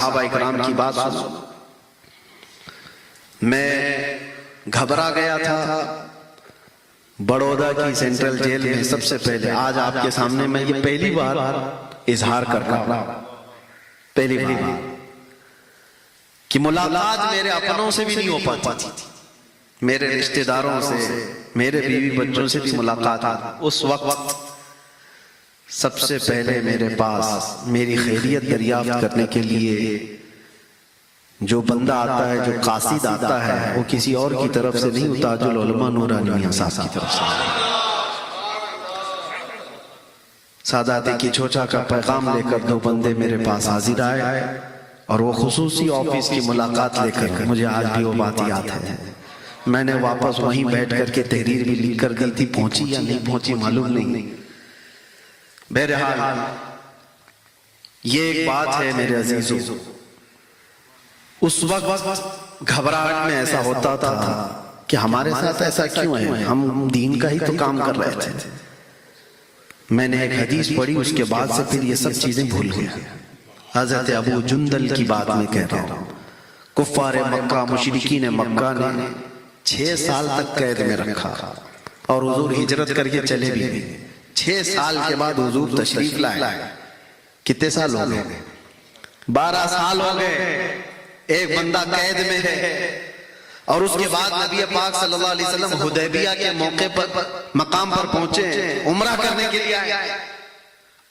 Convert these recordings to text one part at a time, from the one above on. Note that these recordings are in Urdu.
صحابہ اکرام کی بات سنو. میں گھبرا گیا تھا بڑودہ کی سینٹرل جیل میں. سب سے پہلے آج آپ کے سامنے میں یہ پہلی بار اظہار کر رہا ہوں، پہلی بار کہ ملاقات میرے اپنوں سے بھی نہیں ہو پاتی تھی، میرے رشتہ داروں سے، میرے بیوی بچوں سے بھی ملاقات. اس وقت سب سے پہلے میرے پاس میری خیریت دریافت کرنے کے لیے جو بندہ آتا ہے، جو قاصد آتا ہے، وہ کسی اور کی طرف سے نہیں، تاج العلماء نورانی میاں صاحب کی طرف سے. سادات کی چھوچا کا پیغام لے کر دو بندے میرے پاس حاضر آئے، اور وہ خصوصی آفس کی ملاقات لے کر. مجھے آج بھی وہ بات یاد ہے. میں نے واپس وہیں بیٹھ کر کے تحریر بھی لکھ کر دی تھی، پہنچی یا نہیں پہنچی معلوم نہیں. بہرحال یہ ایک بات ہے میرے عزیزو، اس وقت گھبراہٹ میں ایسا ہوتا تھا کہ ہمارے ساتھ ایسا کیوں ہے، ہم دین کا ہی تو کام کر رہے تھے. میں نے ایک حدیث پڑھی، اس کے بعد سے پھر یہ سب چیزیں بھول گیا. حضرت ابو جندل کی بات میں کہہ رہا ہوں. کفار مکہ، مشرکین مکہ نے 6 سال تک قید میں رکھا، اور حضور ہجرت کر کے چلے بھی گئے. 6 سال کے بعد حضور تشریف لائے. کتنے سال ہو گئے؟ 12 سال ہو گئے. ایک بندہ قید میں ہے، اور اس کے بعد نبی پاک صلی اللہ علیہ وسلم حدیبیہ کے موقع پر مقام پر پہنچے، عمرہ کرنے کے لیے آئے.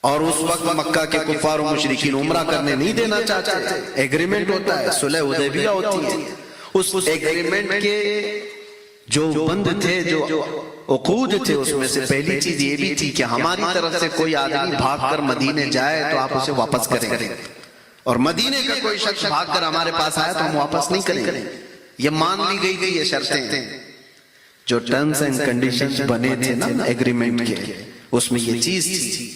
اور اس وقت مکہ کے کفار و مشرکین عمرہ کرنے نہیں دینا چاہتے. ایگریمنٹ ہوتا ہے، صلح حدیبیہ ہوتی ہے. اس ایگریمنٹ کے جو بند تھے، جو عقود تھے، اس میں سے پہلی چیز یہ بھی تھی کہ ہماری طرف سے کوئی آدمی بھاگ کر مدینے جائے تو آپ اسے واپس کریں گے، اور مدینے کا کوئی شخص بھاگ کر ہمارے پاس آیا تو ہم واپس نہیں کریں گے. یہ مان لی گئی تھی یہ شرطیں. جو ٹرمز اینڈ کنڈیشنز بنے تھے نا ایگریمنٹ کے، اس میں یہ چیز تھی.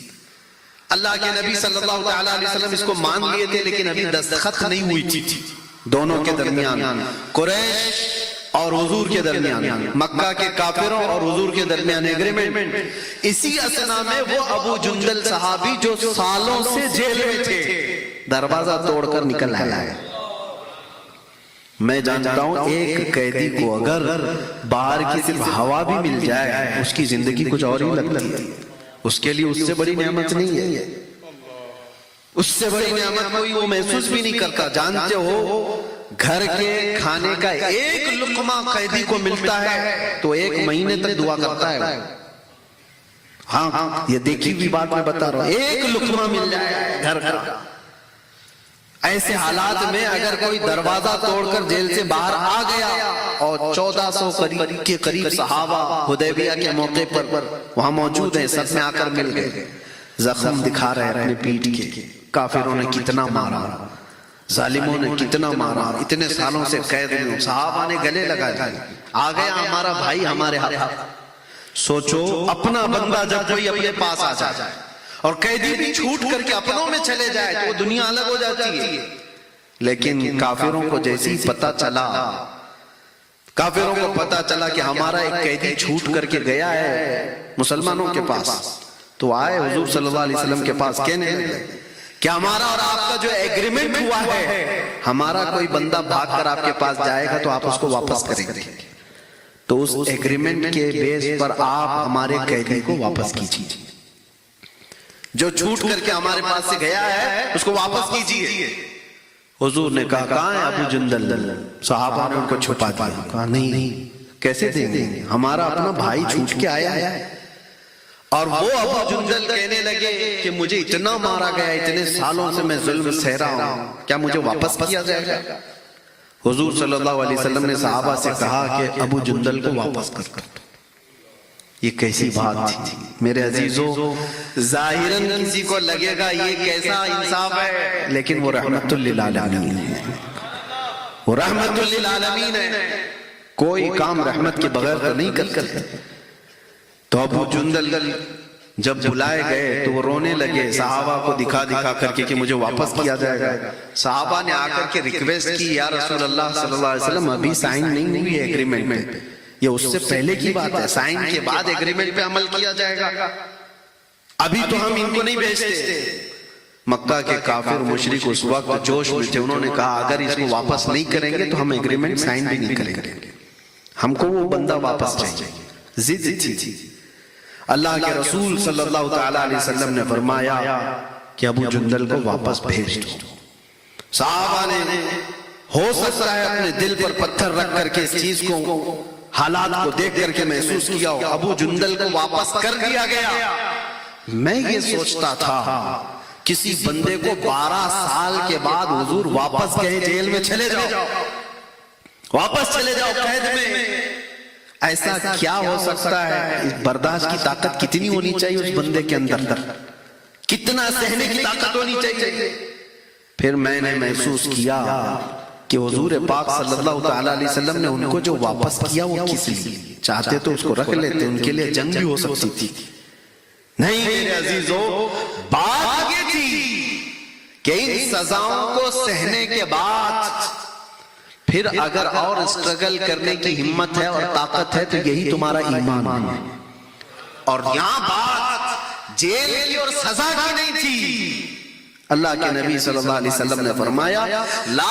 اللہ کے نبی صلی اللہ علیہ وسلم اس کو مان لیے تھے، لیکن ابھی دستخط نہیں ہوئی تھی دونوں کے درمیان، قریش اور حضور کے درمیان، مکہ کے کافروں اور حضور کے درمیان ایگریمنٹ. اسی اثنا میں وہ ابو جندل صحابی جو سالوں سے جیل میں تھے، دروازہ توڑ کر نکل آئے. میں جانتا ہوں ایک قیدی کو اگر باہر کی صرف ہوا بھی مل جائے، اس کی زندگی کچھ اور ہی لگتی ہے. اس کے لیے اس سے بڑی نعمت نہیں ہے، اس سے بڑی نعمت کوئی وہ محسوس بھی نہیں کرتا. جانتے ہو گھر کے کھانے کا ایک لقمہ قیدی کو ملتا ہے تو 1 مہینے تک دعا کرتا ہے. ہاں، یہ دیکھی بھی بات میں بتا رہا ہوں، 1 لقمہ مل جائے گھر کا. ایسے حالات میں اگر کوئی دروازہ توڑ کر جیل سے باہر آ گیا، اور 1400 کے قریب صحابہ حدیبیہ کے موقع پر وہاں موجود ہیں، سب میں آ کر مل گئے. زخم دکھا رہے اپنے پیٹ کے، کافروں نے کتنا مارا، ظالموں نے کتنا مارا، اتنے سالوں سے قید میں. صحابہ نے گلے لگا دیے، آ گیا ہمارا بھائی ہمارے ہاتھ. سوچو اپنا بندہ جب کوئی اپنے پاس آ جائے اور قیدی بھی چھوٹ کر کے اپنوں میں چلے جائے تو دنیا الگ ہو جاتی ہے. لیکن کافروں کو جیسی پتہ چلا، کافروں کو پتہ چلا کہ ہمارا ایک قیدی چھوٹ کر کے گیا ہے مسلمانوں کے پاس، تو آئے حضور صلی اللہ علیہ وسلم کے پاس کہنے کہ ہمارا اور آپ کا جو ایگریمنٹ ہوا ہے، ہمارا کوئی بندہ بھاگ کر آپ کے پاس جائے گا تو آپ اس کو واپس کریں گے. تو اس ایگریمنٹ کے بیس پر آپ ہمارے قیدی کو واپس کیجیے، جو چھوٹ کر کے ہمارے پاس سے گیا ہے اس کو واپس کیجیے. حضور نے کہا کہاں ہے ابو جندل؟ صحابہ نے ان کو چھپا دیا. کہا نہیں، کیسے دیں گے، ہمارا اپنا بھائی چھوٹ کے آیا ہے. اور وہ ابو جندل کہنے لگے کہ مجھے اتنا مارا گیا، اتنے سالوں سے میں ظلم سہ رہا ہوں، کیا مجھے واپس کیا جائے گا؟ حضور صلی اللہ علیہ وسلم نے صحابہ سے کہا کہ ابو جندل کو واپس کر دو. یہ کیسی بات تھی میرے عزیزو. ظاہراً کسی کو لگے گا یہ کیسا انصاف ہے، لیکن وہ رحمت للعالمین ہے، وہ رحمت للعالمین ہے. کوئی کام رحمت کے بغیر تو نہیں کرتے. تو ابو جندل جب بلائے گئے تو وہ رونے لگے، صحابہ کو دکھا دکھا کر کے کہ مجھے واپس کیا جائے گا. صحابہ نے آ کر کے ریکویسٹ کی، یا رسول اللہ صلی اللہ علیہ وسلم ابھی سائن نہیں ہوئی ہے ایگریمنٹ میں، یہ اس سے پہلے کی بات ہے، سائن کے بعد ایگریمنٹ پہ عمل کیا جائے گا، ابھی تو ہم ان کو نہیں بھیجتے. مکہ کے کافر مشرک اس وقت جوش میں تھے، انہوں نے کہا اگر اس کو واپس نہیں کریں گے تو ہم ایگریمنٹ سائن بھی نہیں کریں گے، ہم کو وہ بندہ واپس چاہیے، ضد تھی۔ اللہ کے رسول صلی اللہ تعالیٰ علیہ وسلم نے فرمایا کہ ابو جندل کو واپس بھیج دو۔ صحابہ نے ہو سکتا ہے اپنے دل پر پتھر رکھ کر کے اس چیز کو، حالات کو دیکھ کر کے محسوس کیا ہو، ابو جندل کو واپس کر دیا گیا۔ میں یہ سوچتا تھا کسی بندے کو 12 سال کے بعد حضور واپس کہیں جیل میں چلے جاؤ، واپس چلے جاؤ قید میں، ایسا کیا ہو سکتا ہے؟ اس برداشت کی طاقت کتنی ہونی چاہیے اس بندے کے اندر، کتنا سہنے کی طاقت ہونی چاہیے۔ پھر میں نے محسوس کیا کہ حضور پاک صلی اللہ تعالیٰ علیہ وسلم نے ان کو جو واپس کیا وہ کس لیے؟ چاہتے تو اس کو رکھ لیتے، ان کے لیے جنگ بھی ہو سکتی تھی۔ نہیں میرے عزیزو، بات یہ تھی کہ ان سزاؤں کو سہنے کے بعد پھر اگر اور اسٹرگل کرنے کی ہمت ہے اور طاقت ہے تو یہی تمہارا ایمان ہے۔ اور یہاں بات جیل کی اور سزا کی نہیں تھی۔ اللہ کے نبی صلی اللہ علیہ وسلم نے فرمایا لا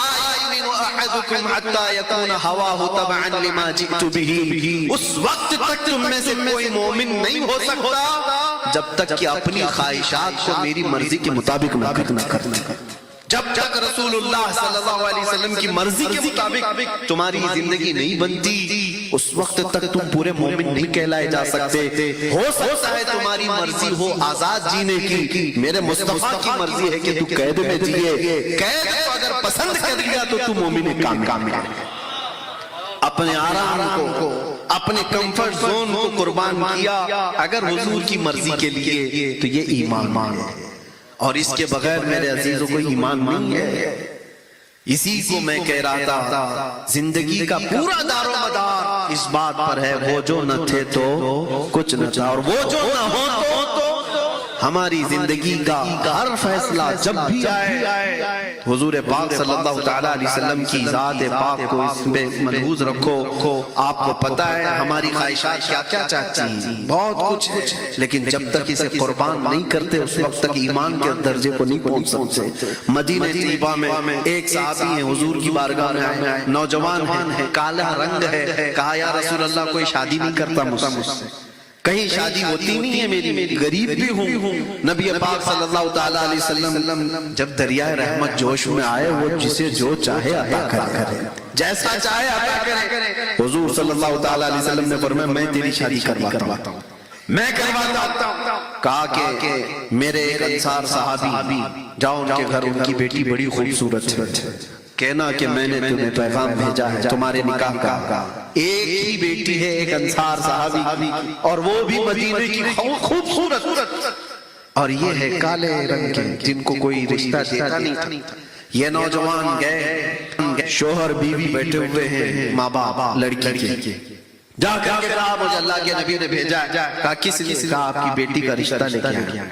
یؤمن احدکم حتی یکون ہواہ تبعا لما جئت بہ، اس وقت تک تم میں سے کوئی مومن نہیں ہو سکتا جب تک کہ اپنی خواہشات کو میری مرضی کے مطابق نہ کرنا۔ جب تک رسول اللہ صلی اللہ علیہ وسلم کی مرضی کے مطابق تمہاری زندگی نہیں بنتی، اس وقت تک تم پورے مومن نہیں کہلائے جا سکتے۔ ہو سکتا ہے تمہاری مرضی ہو آزاد جینے کی، میرے مصطفیٰ کی مرضی ہے کہ تو قید میں جیے، قید کو اگر پسند کر لیا تو تو مومن کامل۔ اپنے آرام کو، اپنے کمفرٹ زون کو قربان کیا اگر حضور کی مرضی کے لیے، تو یہ ایمان ہے۔ اور اس کے بغیر میرے عزیزوں کو ایمان نہیں ہے۔ اسی کو میں کہہ رہا تھا، زندگی کا پورا دار و مدار اس بات پر ہے، وہ جو نہ تھے تو کچھ نہ تھا، اور وہ جو نہ ہو تو ہماری زندگی کا ہر فیصلہ جب بھی آئے حضور پاک صلی اللہ تعالیٰ علیہ وسلم کی ذات پاک کو اس میں ملحوظ رکھو۔ آپ کو پتا ہے ہماری خواہشات کیا کیا چاہتی ہیں، بہت کچھ ہے، لیکن جب تک اسے قربان نہیں کرتے اس وقت تک ایمان کے درجے کو نہیں پہنچ سکتے۔ مدینہ طیبہ میں ایک صحابی ہیں، حضور کی بارگاہ میں آئے، نوجوان ہیں، کالا رنگ ہے، کہا یا رسول اللہ کوئی شادی نہیں کرتا مجھ سے، کہیں شادی ہوتی نہیں ہے میری، غریب بھی ہوں۔ نبی پاک صلی اللہ تعالیٰ علیہ وسلم جب دریائے رحمت جوش میں آئے، وہ جسے جو چاہے عطا کرے، جیسا چاہے عطا کرے۔ حضور صلی اللہ تعالیٰ علیہ وسلم نے فرمایا میں تیری شادی کرواتا ہوں، میں کرواتا ہوں۔ کہا کہ میرے ایک انصار صحابی، جاؤ ان کے گھر، ان کی بیٹی بڑی خوبصورت ہے، کہنا کہ میں نے تمہیں پیغام بھیجا ہے تمہارے نکاح کا۔ ایک ہی بیٹی ہے ایک انصار صحابی کی، اور وہ بھی مدینے کی خوبصورت، اور یہ ہے کالے رنگ کے جن کو کوئی رشتہ دیتا نہیں تھا۔ یہ نوجوان گئے، شوہر بیوی بیٹھے ہوئے ہیں، ماں باپ لڑکی کے، جا کر کے کہا مجھے اللہ کے نبی نے بھیجا ہے۔ کہا کس لیے؟ کہا آپ کی بیٹی کا رشتہ لے کے آیا۔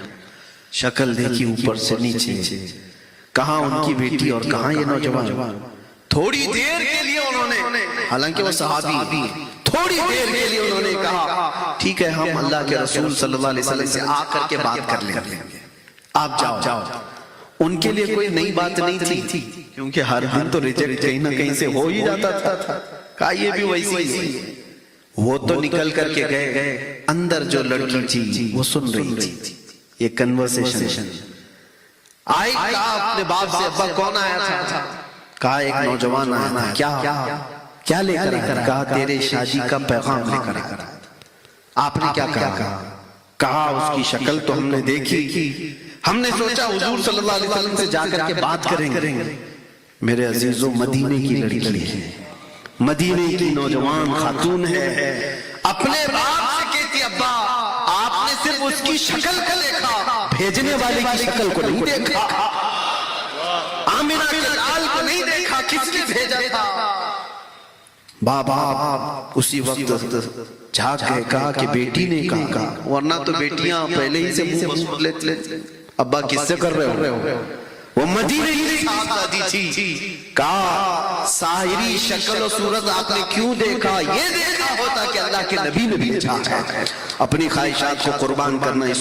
شکل دیکھی اوپر سے نیچے، کہاں ان کی بیٹی اور کہاں یہ نوجوان۔ تھوڑی دیر کے لیے انہوں نے، حالانکہ وہ صحابی، تھوڑی دیر کے لیے انہوں نے کہا ٹھیک ہے ہم اللہ کے رسول صلی اللہ علیہ وسلم سے آ کر کے بات کر لیں گے، آپ جاؤ۔ ان کے لیے کوئی نئی بات نہیں تھی، کیونکہ ہر دن تو ریجیکٹ کہیں نہ کہیں سے ہو ہی جاتا تھا۔ کہا یہ بھی ویسی ہے۔ وہ تو نکل کر کے گئے، اندر جو لڑکی تھی وہ سن رہی تھی یہ کنورسیشن۔ آئی، کہا اپنے باپ سے ابا کون آیا تھا؟ کہا ایک نوجوان آیا تھا۔ کیا لے کر آیا؟ کہا تیرے شادی کا پیغام لے کر آیا۔ آپ نے کیا کہا؟ کہا اس کی شکل تو ہم نے دیکھی، ہم نے سوچا حضور صلی اللہ علیہ وسلم سے جا کر کے بات کریں گے۔ میرے عزیزو مدینے کی لڑکی ہے، مدینے کی نوجوان خاتون ہے، اپنے باپ سے کہتی ابا آپ نے صرف اس کی شکل کو دیکھا، بھیجنے والے کی شکل کو نہیں دیکھا، آمنہ کے لال کو نہیں دیکھا، کس نے بھیجا تھا؟ بابا اسی وقت جھاگ کے کہا کہ بیٹی نے کہا، ورنہ تو بیٹیاں پہلے ہی سے منہ لیتے، ابا کس سے کر رہے ہو؟ وہ مدینے کی صحابہ تھی۔ کہا ساحری شکل و صورت آپ نے کیوں دیکھا؟ یہ دیکھا ہوتا کہ اللہ کے نبی نے بھیجا ہے۔ اپنی خواہشات کو قربان کرنا